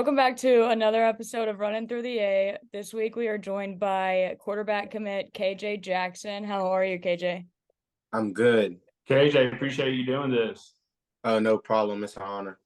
Welcome back to another episode of Running Through the A. This week we are joined by quarterback commit KJ Jackson. How are you, KJ? I'm good. KJ, appreciate you doing this. No problem. It's an honor.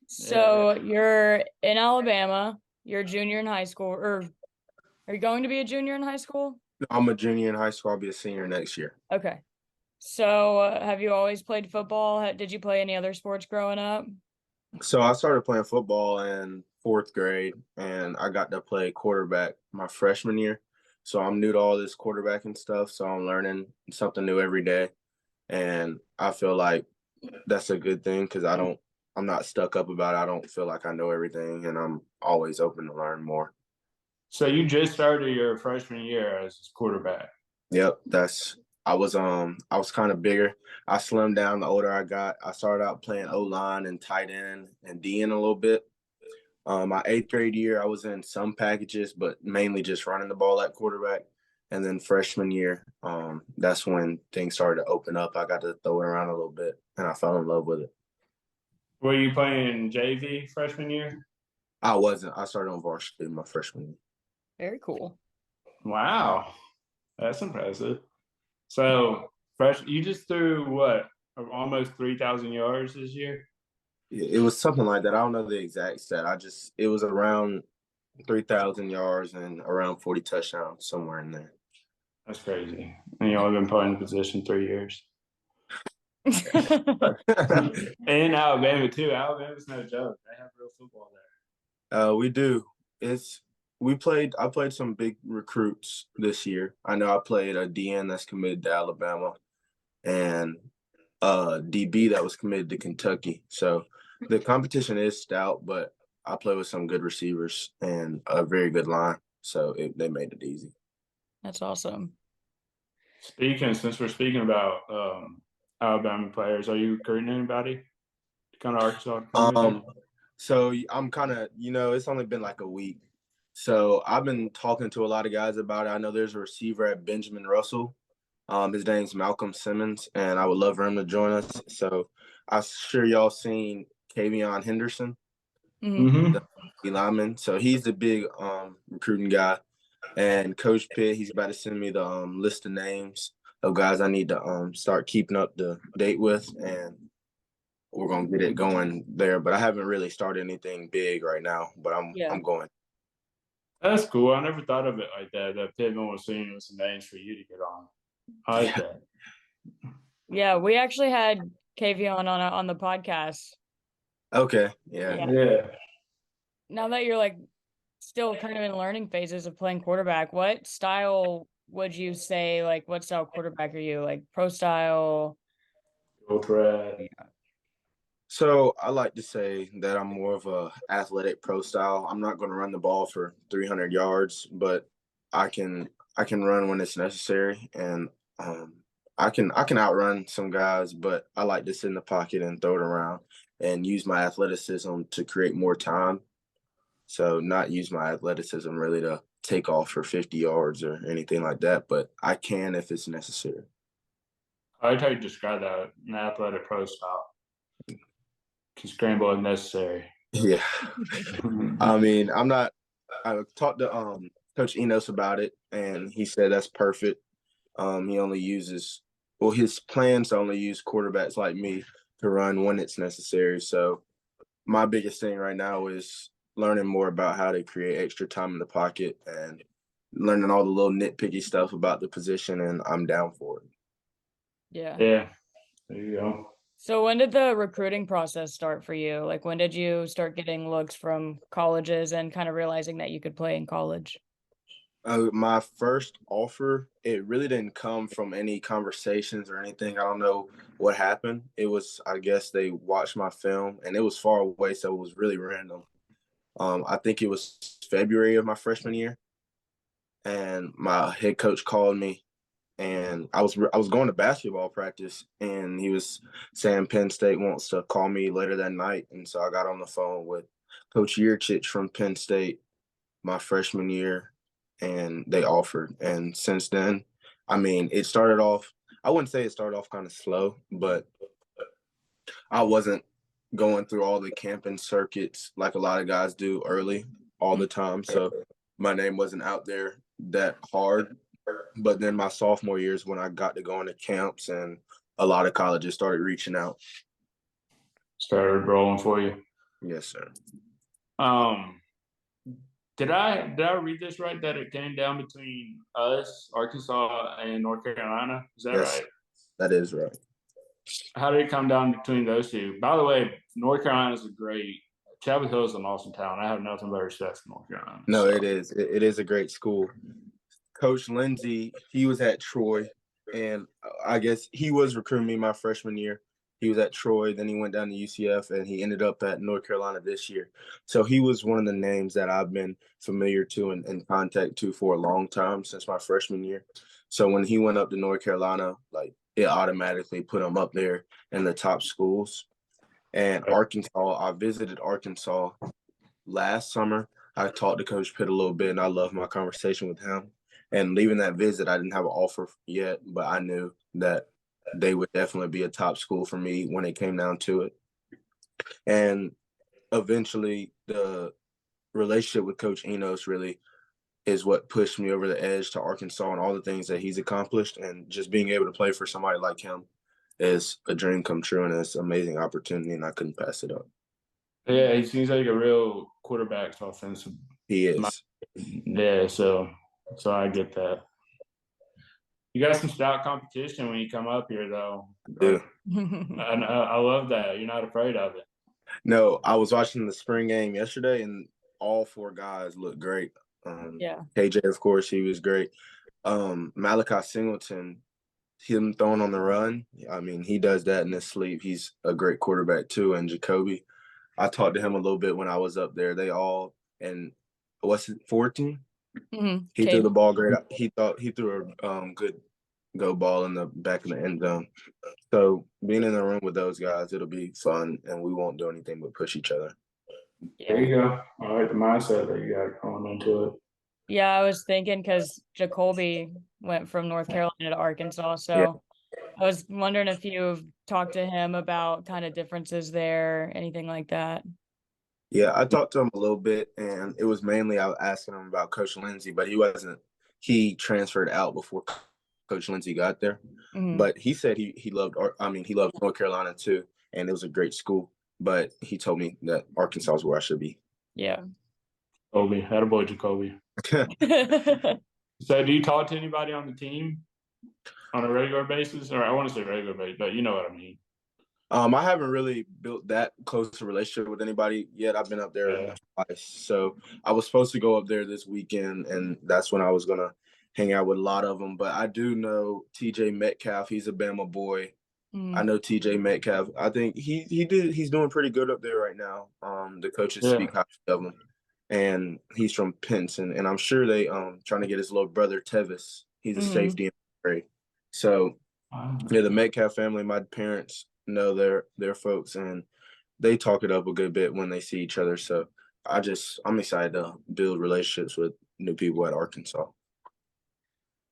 So you're in Alabama. You're a junior in high school, or are you going to be a junior in high school? I'm a junior in high school. I'll be a senior next year. Okay. So have you always played football? Did you play any other sports growing up? So I started playing football in fourth grade, and I got to play quarterback my freshman year. So I'm new to all this quarterbacking stuff. So I'm learning something new every day, and I feel like that's a good thing because I'm not stuck up about it. I don't feel like I know everything, and I'm always open to learn more. So you just started your freshman year as quarterback. Yep, I was kind of bigger. I slimmed down the older I got. I started out playing O-line and tight end and D-end a little bit. My eighth grade year, I was in some packages, but mainly just running the ball at quarterback. And then freshman year, that's when things started to open up. I got to throw it around a little bit, and I fell in love with it. Were you playing JV freshman year? I wasn't. I started on varsity my freshman year. Very cool. Wow, that's impressive. So, you just threw what, almost 3,000 yards this year? It was something like that. I don't know the exact stat. It was around 3,000 yards and around 40 touchdowns, somewhere in there. That's crazy. And you only been playing the position 3 years. And Alabama too. Alabama's no joke. They have real football there. We do. I played some big recruits this year. I know I played a DN that's committed to Alabama and a DB that was committed to Kentucky. So the competition is stout, but I play with some good receivers and a very good line. So they made it easy. That's awesome. Since we're speaking about Alabama players, are you recruiting anybody? Kind of Arkansas? So I'm kind of, it's only been like a week. So I've been talking to a lot of guys about it. I know there's a receiver at Benjamin Russell. His name's Malcolm Simmons, and I would love for him to join us. So I'm sure y'all seen Kavion Henderson, the lineman. So he's the big recruiting guy. And Coach Pitt, he's about to send me the list of names of guys I need to start keeping up to date with, and we're gonna get it going there. But I haven't really started anything big right now. But I'm going. That's cool. I never thought of it like that. That Pittman was seeing some names for you to get on. I like that. Yeah, we actually had Kavion on the podcast. Okay. Yeah. Now that you're like still kind of in learning phases of playing quarterback, what style would you say, like what style quarterback are you? Like pro style? Go threat. So I like to say that I'm more of a athletic pro style. I'm not going to run the ball for 300 yards, but I can run when it's necessary, and I can outrun some guys. But I like to sit in the pocket and throw it around and use my athleticism to create more time. So not use my athleticism really to take off for 50 yards or anything like that, but I can if it's necessary. I like how you describe that, an athletic pro style. Can scramble if necessary. Yeah. I mean, I talked to Coach Enos about it, and he said that's perfect. His plans to only use quarterbacks like me to run when it's necessary. So my biggest thing right now is learning more about how to create extra time in the pocket and learning all the little nitpicky stuff about the position, and I'm down for it. Yeah. There you go. So when did the recruiting process start for you? Like when did you start getting looks from colleges and kind of realizing that you could play in college? My first offer, it really didn't come from any conversations or anything. I don't know what happened. It was, I guess they watched my film, and it was far away, so it was really random. I think it was February of my freshman year, and my head coach called me, and I was going to basketball practice, and he was saying Penn State wants to call me later that night, and so I got on the phone with Coach Yurchich from Penn State my freshman year, and they offered. And since then, I mean, it started off, I wouldn't say it started off kind of slow, but I wasn't going through all the camping circuits like a lot of guys do early all the time. So my name wasn't out there that hard. But then my sophomore year is when I got to go into camps and a lot of colleges started reaching out. Started rolling for you. Yes, sir. Did I read this right that it came down between us, Arkansas, and North Carolina? Is that Yes, right? that is right. How did it come down between those two? By the way, North Carolina is a great. Chapel Hill is an awesome town. I have nothing but respect for North Carolina. No, so. It is. It is a great school. Coach Lindsey, he was at Troy, and I guess he was recruiting me my freshman year. He was at Troy, then he went down to UCF, and he ended up at North Carolina this year. So he was one of the names that I've been familiar to and in contact to for a long time since my freshman year. So when he went up to North Carolina, like it automatically put him up there in the top schools. And Arkansas, I visited Arkansas last summer. I talked to Coach Pitt a little bit, and I loved my conversation with him. And leaving that visit, I didn't have an offer yet, but I knew that they would definitely be a top school for me when it came down to it. And eventually, the relationship with Coach Enos really is what pushed me over the edge to Arkansas and all the things that he's accomplished. And just being able to play for somebody like him is a dream come true, and it's an amazing opportunity, and I couldn't pass it up. Yeah, he seems like a real quarterback offensive. He is. Yeah, so I get that. You got some stout competition when you come up here, though. Yeah. And I love that. You're not afraid of it. No, I was watching the spring game yesterday, and all four guys looked great. KJ, of course, he was great. Malachi Singleton, him throwing on the run, I mean, he does that in his sleep. He's a great quarterback, too. And Jacoby, I talked to him a little bit when I was up there. They all, and what's it, 14? Mm-hmm. He threw the ball great. He threw a good go ball in the back of the end zone. So being in the room with those guys, it'll be fun, and we won't do anything but push each other. There you go. I like the mindset that you got going into it. Yeah, I was thinking because Jacoby went from North Carolina to Arkansas, so I was wondering if you've talked to him about kind of differences there, anything like that. Yeah, I talked to him a little bit, and it was mainly I was asking him about Coach Lindsey, but he transferred out before Coach Lindsey got there. Mm-hmm. But he said he loved North Carolina too, and it was a great school. But he told me that Arkansas is where I should be. Yeah. Jacoby, attaboy, Jacoby. So do you talk to anybody on the team on a regular basis? Or I want to say regular basis, but you know what I mean. I haven't really built that close a relationship with anybody yet. I've been up there twice. So I was supposed to go up there this weekend, and that's when I was going to hang out with a lot of them. But I do know TJ Metcalf. He's a Bama boy. I know TJ Metcalf. I think he's doing pretty good up there right now. The coaches speak highly of him. And he's from Pinson, and I'm sure they trying to get his little brother Tevis. He's a safety in the grade. So the Metcalf family, my parents know their folks, and they talk it up a good bit when they see each other. So I'm excited to build relationships with new people at Arkansas.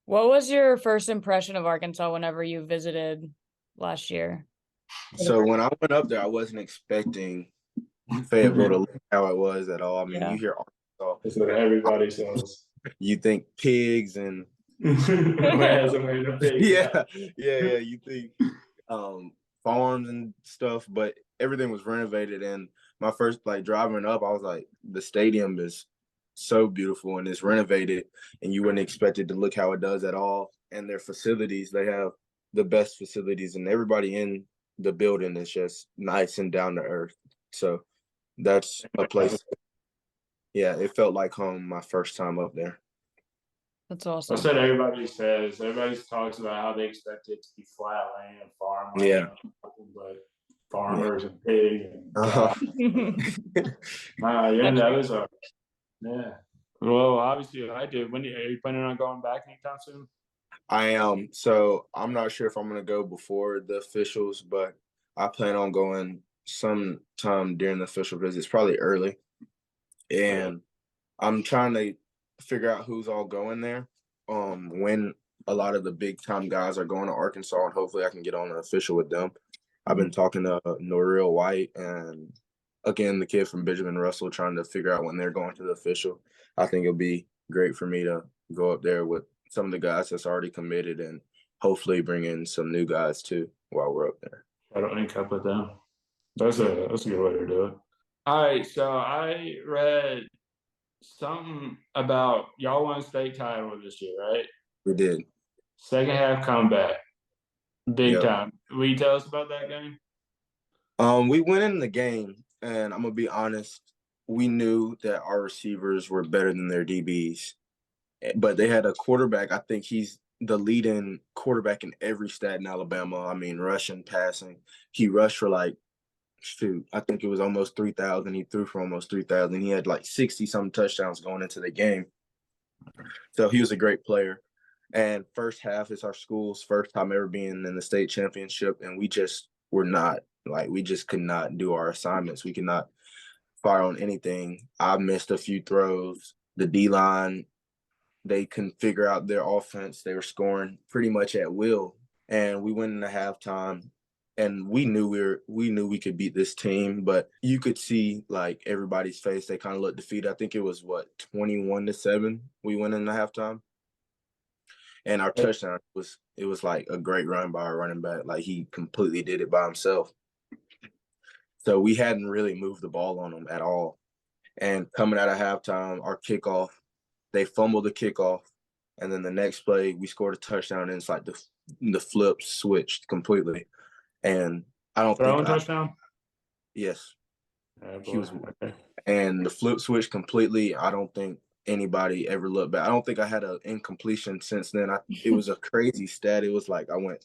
What was your first impression of Arkansas whenever you visited last year? So when I went up there, I wasn't expecting Fayetteville to look how it was at all. I mean, you hear Arkansas. That's what everybody says. You think pigs and you think farms and stuff, but everything was renovated. And my first driving up, I was like, the stadium is so beautiful and it's renovated, and you wouldn't expect it to look how it does at all. And their facilities, they have the best facilities, and everybody in the building is just nice and down to earth. So that's a place. Yeah, it felt like home my first time up there. That's awesome. That's what everybody says. Everybody talks about how they expect it to be flat land and farmland. But farmers and pigs. That was a Well, obviously, I did. Are you planning on going back anytime soon? I am. So I'm not sure if I'm going to go before the officials, but I plan on going sometime during the official visits, probably early. And I'm trying to figure out who's all going there. When a lot of the big time guys are going to Arkansas, and hopefully I can get on an official with them. I've been talking to Norreal White and again the kid from Benjamin Russell, trying to figure out when they're going to the official. I think it'll be great for me to go up there with some of the guys that's already committed and hopefully bring in some new guys too while we're up there. I don't link up with them. That's a good way to do it. All right, so I read something about y'all won state title this year, right? We did. Second half comeback, big Yep. time. Will you tell us about that game? We went in the game, and I'm gonna be honest, we knew that our receivers were better than their DBs, but they had a quarterback. I think he's the leading quarterback in every stat in Alabama. I mean, rushing, passing. He rushed for like, shoot, I think it was almost 3,000. He threw for almost 3,000. He had like 60-some touchdowns going into the game. So he was a great player. And first half is our school's first time ever being in the state championship, and we just were not we just could not do our assignments. We could not fire on anything. I missed a few throws. The D line, they couldn't figure out their offense. They were scoring pretty much at will, and we went into halftime. And we knew we could beat this team, but you could see like everybody's face. They kind of looked defeated. I think it was 21-7. We went into halftime. And our touchdown was like a great run by our running back. Like he completely did it by himself. So we hadn't really moved the ball on them at all. And coming out of halftime, our kickoff, they fumbled the kickoff. And then the next play, we scored a touchdown, and it's like the flip switched completely. And I don't Throwing think touchdown? Yes. He was okay. And the flip switch completely. I don't think anybody ever looked back. I don't think I had an incompletion since then. It was a crazy stat. It was like I went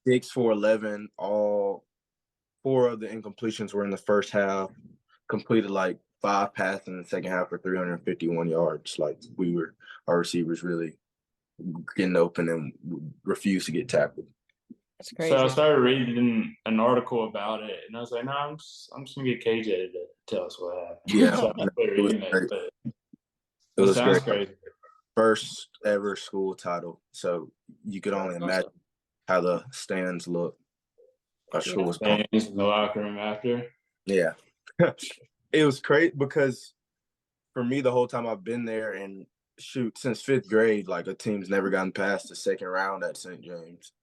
6 for 11. All 4 of the incompletions were in the first half. Completed like 5 passes in the second half for 351 yards. Like our receivers really getting open and refused to get tackled. That's crazy. So I started reading an article about it, and I was like, "No, I'm just gonna get KJ to tell us what happened." Yeah, so it was great. It was sounds great. crazy. First ever school title, so you could only imagine how the stands look. Our school was stands in the locker room after. Yeah, it was great because for me, the whole time I've been there, and shoot, since 5th grade, like a team's never gotten past the second round at St. James.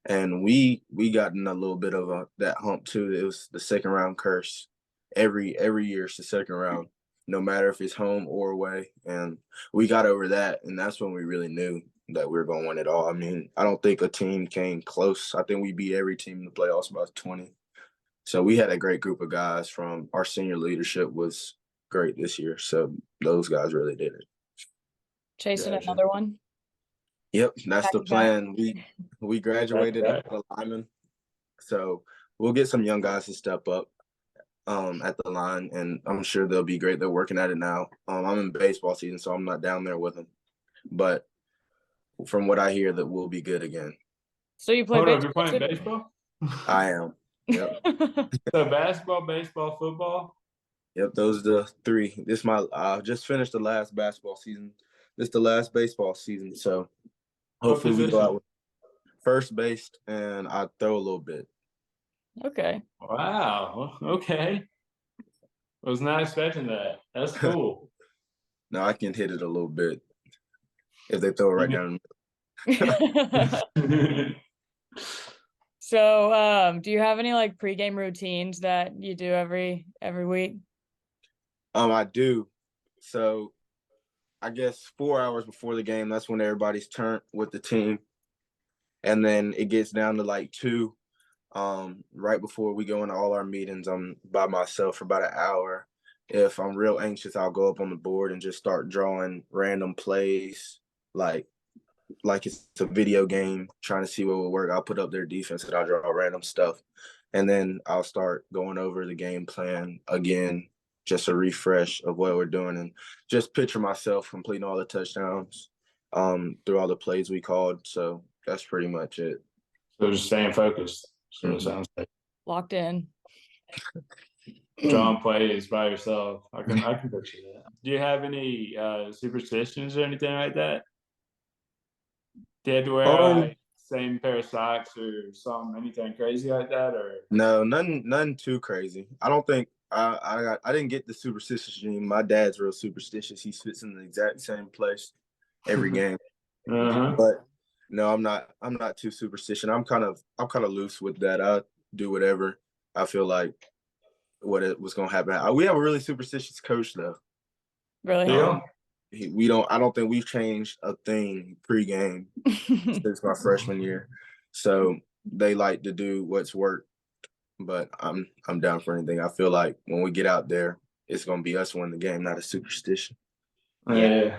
And we got in a little bit of that hump too. It was the second round curse. Every year it's the second round, no matter if it's home or away. And we got over that, and that's when we really knew that we were going to win it all. I mean, I don't think a team came close. I think we beat every team in the playoffs by 20. So we had a great group of guys. From our senior leadership was great this year. So those guys really did it. Chasing another one? Yep, that's the plan. We graduated as a lineman, so we'll get some young guys to step up at the line, and I'm sure they'll be great. They're working at it now. I'm in baseball season, so I'm not down there with them, but from what I hear, that we'll be good again. So you play baseball? You're playing baseball? I am. Yep. So basketball, baseball, football? Yep, those are the 3. I just finished the last basketball season. This is the last baseball season, so hopefully we go out with first base, and I throw a little bit. Okay. Wow. Okay. I was not expecting that. That's cool. No, I can hit it a little bit if they throw it right down. So, do you have any like pregame routines that you do every week? I do. So I guess 4 hours before the game, that's when everybody's turned with the team. And then it gets down to like 2. Right before we go into all our meetings, I'm by myself for about an hour. If I'm real anxious, I'll go up on the board and just start drawing random plays, like it's a video game, trying to see what will work. I'll put up their defense and I'll draw random stuff. And then I'll start going over the game plan again, just a refresh of what we're doing, and just picture myself completing all the touchdowns through all the plays we called. So that's pretty much it. So just staying focused. So it sounds like Locked in. drawing plays by yourself. I can picture that. Do you have any superstitions or anything like that? Do you have to wear same pair of socks or something, anything crazy like that, or No, nothing too crazy. I don't think I didn't get the superstitious gene. My dad's real superstitious. He sits in the exact same place every game. But no, I'm not too superstitious. I'm kind of loose with that. I do whatever I feel like was gonna happen. We have a really superstitious coach though. Really? Yeah. I don't think we've changed a thing pregame since my freshman year. So they like to do what's worked, but I'm down for anything. I feel like when we get out there, it's gonna be us winning the game, not a superstition. Yeah.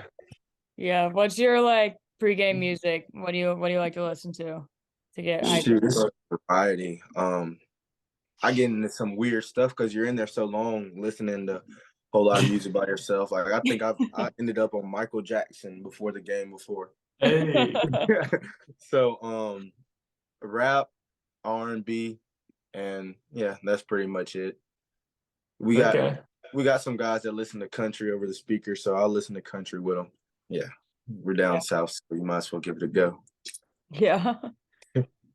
Yeah. What's your like pregame music? What do you like to listen to get hyped? Shoot, it's a variety. I get into some weird stuff because you're in there so long listening to a whole lot of music by yourself. Like I think I ended up on Michael Jackson before the game before. Hey. So rap, R&B, and yeah, that's pretty much it. We got some guys that listen to country over the speaker, so I'll listen to country with them. Yeah, we're down south, so you might as well give it a go. Yeah.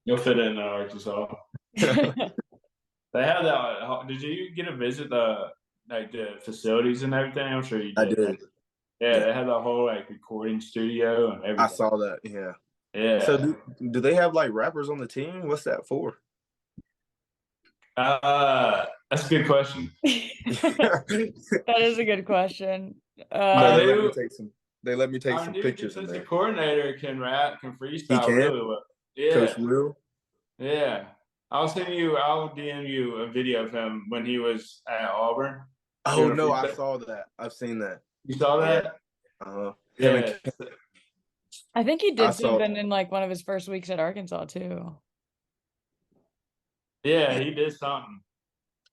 You'll fit in Arkansas. They have that. Did you get to visit the facilities and everything? I'm sure you did. I did. Yeah, they had the whole like recording studio and everything. I saw that. Yeah. Yeah. So do they have like rappers on the team? What's that for? That's a good question. That is a good question. They let me take some pictures in The there. coordinator can rap, can freestyle He can? really well. Yeah. Coach Will? Yeah. I'll DM you a video of him when he was at Auburn. Oh no, I saw that. I've seen that. You saw that? Yeah. I think he did something in like one of his first weeks at Arkansas too. Yeah, he did something.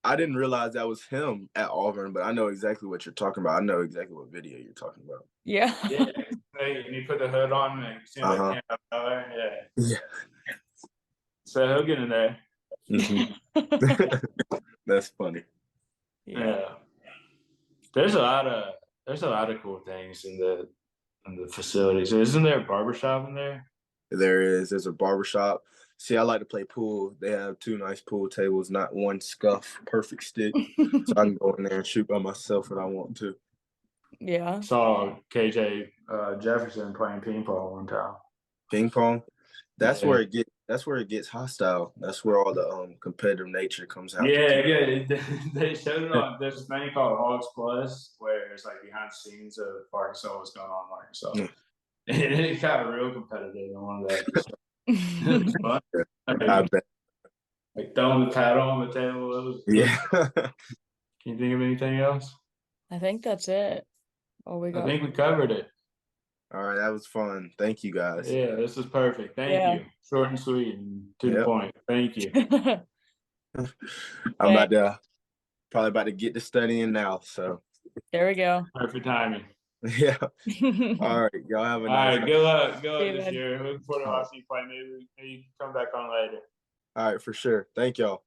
I didn't realize that was him at Auburn, but I know exactly what you're talking about. I know exactly what video you're talking about. Yeah. Yeah. And he put the hood on and see the camera. Yeah. So he'll get in there. Mm-hmm. That's funny. Yeah. There's a lot of cool things in the facilities. Isn't there a barbershop in there? There's a barbershop. See, I like to play pool. They have 2 nice pool tables, not one scuff, perfect stick. So I can go in there and shoot by myself when I want to. Yeah. Saw KJ Jefferson playing ping pong one time. Ping pong? That's where it gets hostile. That's where all the competitive nature comes out. Yeah. They showed it on. There's this thing called Hogs Plus, where it's like behind the scenes of Arkansas, what's going on in Arkansas. And it got real competitive in one of that. It was fun. I bet. Like throwing the paddle on the table. Yeah. Can you think of anything else? I think that's it. I think we covered it. All right, that was fun. Thank you guys. Yeah, this is perfect. Thank you. Short and sweet and to the point. Thank you. I'm probably about to get to studying now. So there we go. Perfect timing. Yeah. All right, y'all have a nice. All right, good luck this year. Looking forward to watching you play. Maybe you can come back on later. All right, for sure. Thank y'all.